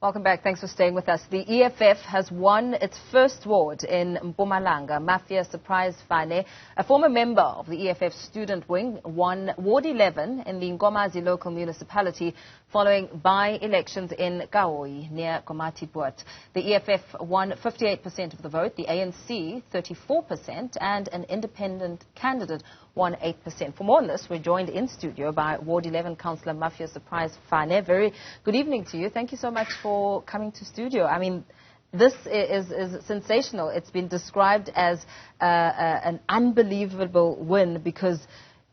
Welcome back. Thanks for staying with us. The EFF has won its first ward in Mpumalanga. Mafia Surprise Fane, a former member of the EFF student wing, won Ward 11 in the Nkomazi local municipality following by-elections in KaHhoyi near Komatipoort. The EFF won 58% of the vote, the ANC 34%, and an independent candidate won 8%. For more on this, we're joined in studio by Ward 11 councilor Mafia Surprise Fane. Very good evening to you. Thank you so much for coming to studio. I mean, this is sensational. It's been described as an unbelievable win because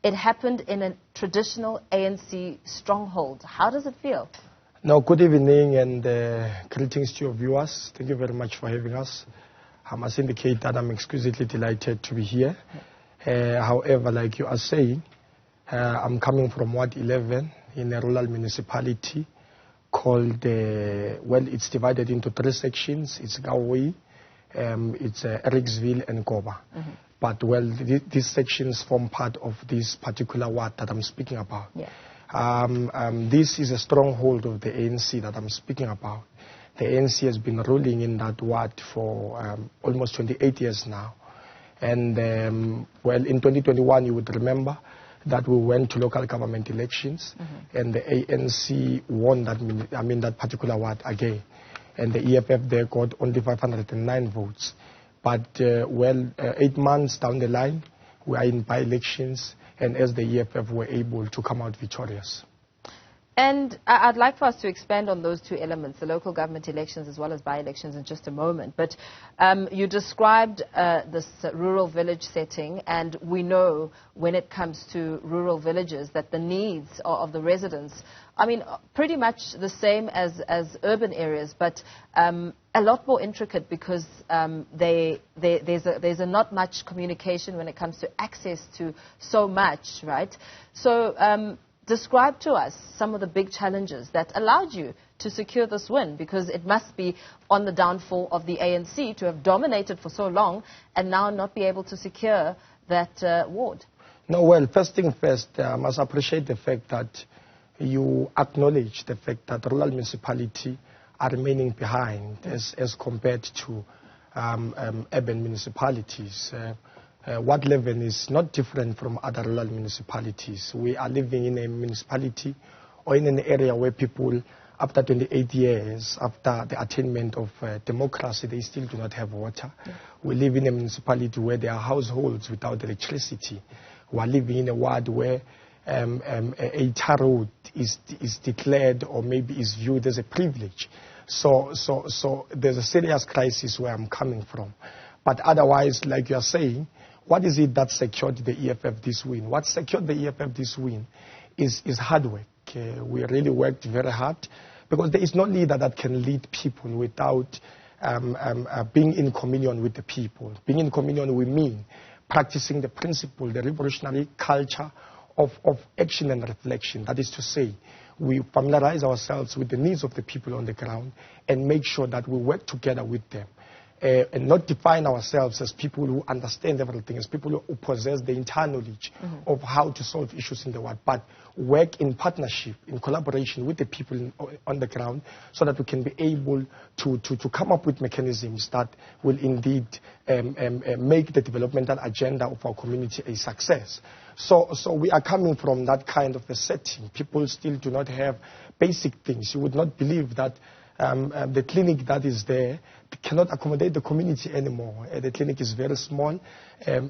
it happened in a traditional ANC stronghold. How does it feel? No, good evening and greetings to your viewers. Thank you very much for having us. I must indicate that I'm exquisitely delighted to be here. However, like you are saying, I'm coming from Ward 11 in a rural municipality called, well, it's divided into 3 sections. It's KaHhoyi, it's Eriksville and Koba. But, well, these sections form part of this particular ward that I'm speaking about. Yeah. This is a stronghold of the ANC that I'm speaking about. The ANC has been ruling in that ward for almost 28 years now. And, well, in 2021, you would remember that we went to local government elections, and the ANC won that particular ward again. And the EFF there got only 509 votes. But, well, 8 months down the line, we are in by-elections, and as the EFF were able to come out victorious. And I'd like for us to expand on those 2 elements, the local government elections as well as by-elections, in just a moment. But you described this rural village setting, and we know when it comes to rural villages that the needs of the residents, I mean, pretty much the same as urban areas, but a lot more intricate because there's not much communication when it comes to access to so much, right? So describe to us some of the big challenges that allowed you to secure this win, because it must be on the downfall of the ANC to have dominated for so long and now not be able to secure that ward. No, well, first thing first, I must appreciate the fact that you acknowledge the fact that rural municipalities are remaining behind as compared to urban municipalities. Ward 11 is not different from other rural municipalities. We are living in a municipality or in an area where people, after 28 years, after the attainment of democracy, they still do not have water. Yeah. We live in a municipality where there are households without electricity. We are living in a ward where a tar road is declared or maybe is viewed as a privilege. So there's a serious crisis where I'm coming from. But otherwise, like you are saying, what is it that secured the EFF this win? What secured the EFF this win is hard work. We really worked very hard because there is no leader that can lead people without being in communion with the people. Being in communion, we mean practicing the principle, the revolutionary culture of action and reflection. That is to say, we familiarize ourselves with the needs of the people on the ground and make sure that we work together with them. And not define ourselves as people who understand everything, as people who possess the entire knowledge of how to solve issues in the world, but work in partnership, in collaboration with the people on the ground so that we can be able to come up with mechanisms that will indeed make the developmental agenda of our community a success. So we are coming from that kind of a setting. People still do not have basic things. You would not believe that the clinic that is there cannot accommodate the community anymore. The clinic is very small.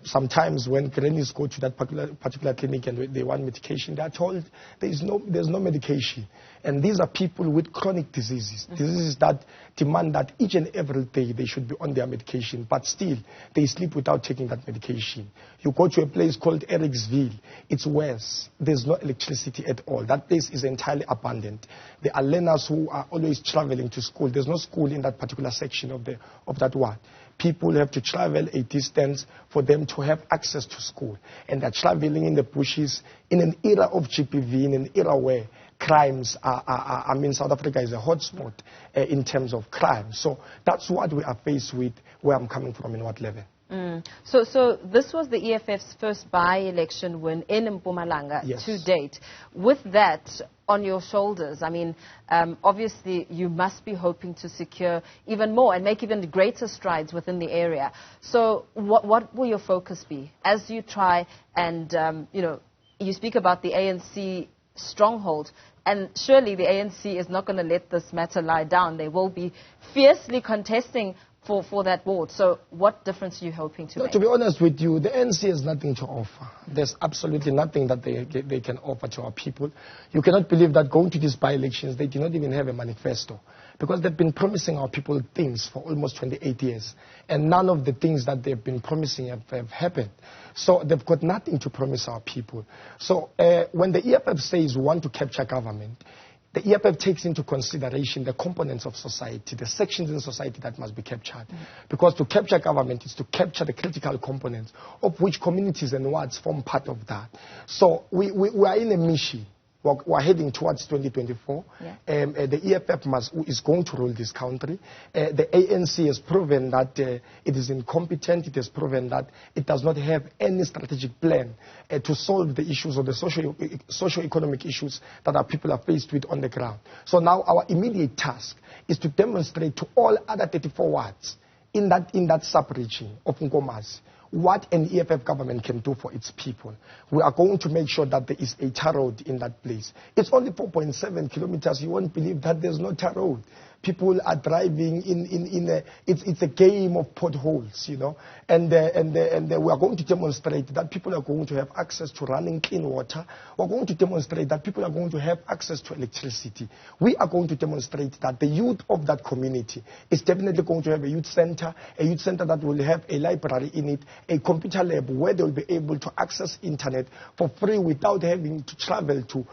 Sometimes when grannies go to that particular clinic and they want medication, they are told there's no medication. And these are people with chronic diseases, diseases that demand that each and every day they should be on their medication, but still they sleep without taking that medication. You go to a place called Eriksville, it's worse. There's no electricity at all. That place is entirely abandoned. There are learners who are always traveling to school. There's no school in that particular section of that ward. People have to travel a distance for them to have access to school. And they're traveling in the bushes in an era of GPV, in an era where crimes I mean, South Africa is a hotspot in terms of crime. So that's what we are faced with where I'm coming from in Ward 11. So this was the EFF's first by-election win in Mpumalanga to date. With that on your shoulders, I mean, obviously you must be hoping to secure even more and make even greater strides within the area. So what will your focus be as you try and, you speak about the ANC stronghold, and surely the ANC is not going to let this matter lie down. They will be fiercely contesting for that ward. So what difference are you hoping to make? To be honest with you, the ANC has nothing to offer. There's absolutely nothing that they can offer to our people. You cannot believe that going to these by-elections, they do not even have a manifesto, because they've been promising our people things for almost 28 years, and none of the things that they've been promising have happened. So they've got nothing to promise our people. So when the EFF says we want to capture government, the EFF takes into consideration the components of society, the sections in society that must be captured. Because to capture government is to capture the critical components, of which communities and wards form part of that. So we are in a mission. We're heading towards 2024. The EFF is going to rule this country. The ANC has proven that it is incompetent. It has proven that it does not have any strategic plan to solve the issues or the socio-economic issues that our people are faced with on the ground. So now our immediate task is to demonstrate to all other 34 wards in that sub-region of Nkomazi what an EFF government can do for its people. We are going to make sure that there is a tar road in that place. It's only 4.7 kilometers. You won't believe that there's no tar road. People are driving it's a game of potholes, and we are going to demonstrate that people are going to have access to running clean water. We're going to demonstrate that people are going to have access to electricity. We are going to demonstrate that the youth of that community is definitely going to have a youth center that will have a library in it, a computer lab where they'll be able to access internet for free without having to travel to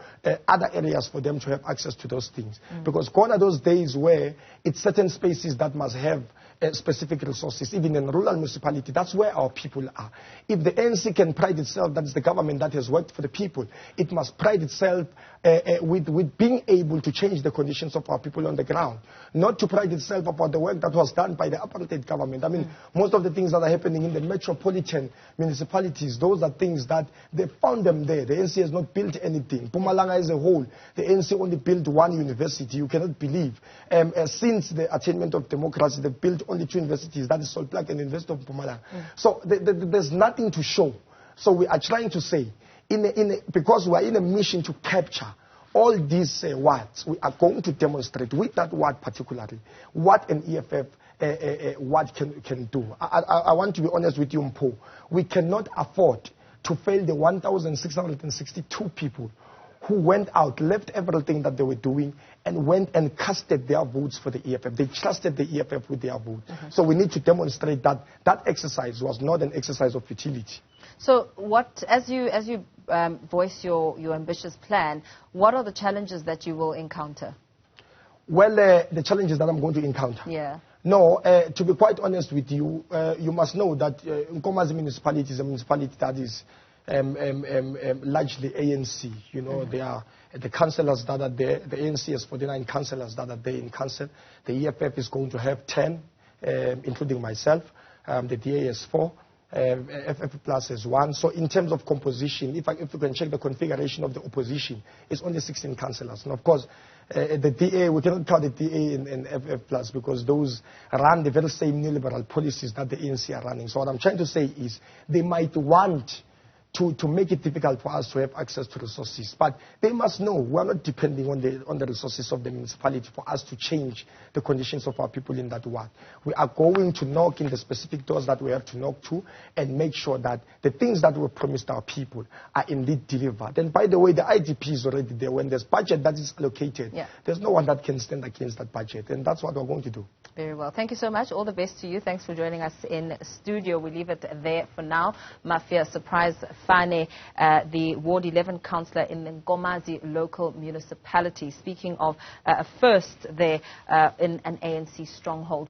other areas for them to have access to those things. Because gone are those days where it's certain spaces that must have specific resources, even in rural municipality. That's where our people are. If the ANC can pride itself that it's the government that has worked for the people, it must pride itself with being able to change the conditions of our people on the ground, not to pride itself about the work that was done by the apartheid government. I mean, most of the things that are happening in the metropolitan municipalities, those are things that they found them there. The ANC has not built anything. Mpumalanga as a whole, the ANC only built one university. You cannot believe. Since the attainment of democracy, they built only 2 universities, that is Solplak and University of Mpumalanga. So there's nothing to show. So we are trying to say, because we are in a mission to capture all these wards, we are going to demonstrate with that ward particularly what an EFF ward can do. I want to be honest with you, Mpo. We cannot afford to fail the 1,662 people who went out, left everything that they were doing, and went and casted their votes for the EFF. They trusted the EFF with their vote. So we need to demonstrate that that exercise was not an exercise of futility. So as you voice your ambitious plan, what are the challenges that you will encounter? Well, the challenges that I'm going to encounter. No, to be quite honest with you, you must know that Nkomazi municipality is a municipality that is largely ANC. They are the councillors that are there. The ANC has 49 councillors that are there in council. The EFF is going to have 10, including myself. The DA has 4. FF Plus has 1. So in terms of composition, if you can check the configuration of the opposition, it's only 16 councillors. And of course, the DA, we cannot count the DA in FF Plus because those run the very same neoliberal policies that the ANC are running. So what I'm trying to say is they might want to make it difficult for us to have access to resources. But they must know we are not depending on the resources of the municipality for us to change the conditions of our people in that ward. We are going to knock in the specific doors that we have to knock to and make sure that the things that were promised our people are indeed delivered. And by the way, the IDP is already there. When there's budget that is allocated, there's no one that can stand against that budget. And that's what we're going to do. Very well. Thank you so much. All the best to you. Thanks for joining us in studio. We leave it there for now. Mafia Surprise Fane, the Ward 11 councillor in the Nkomazi local municipality, speaking of a first there in an ANC stronghold.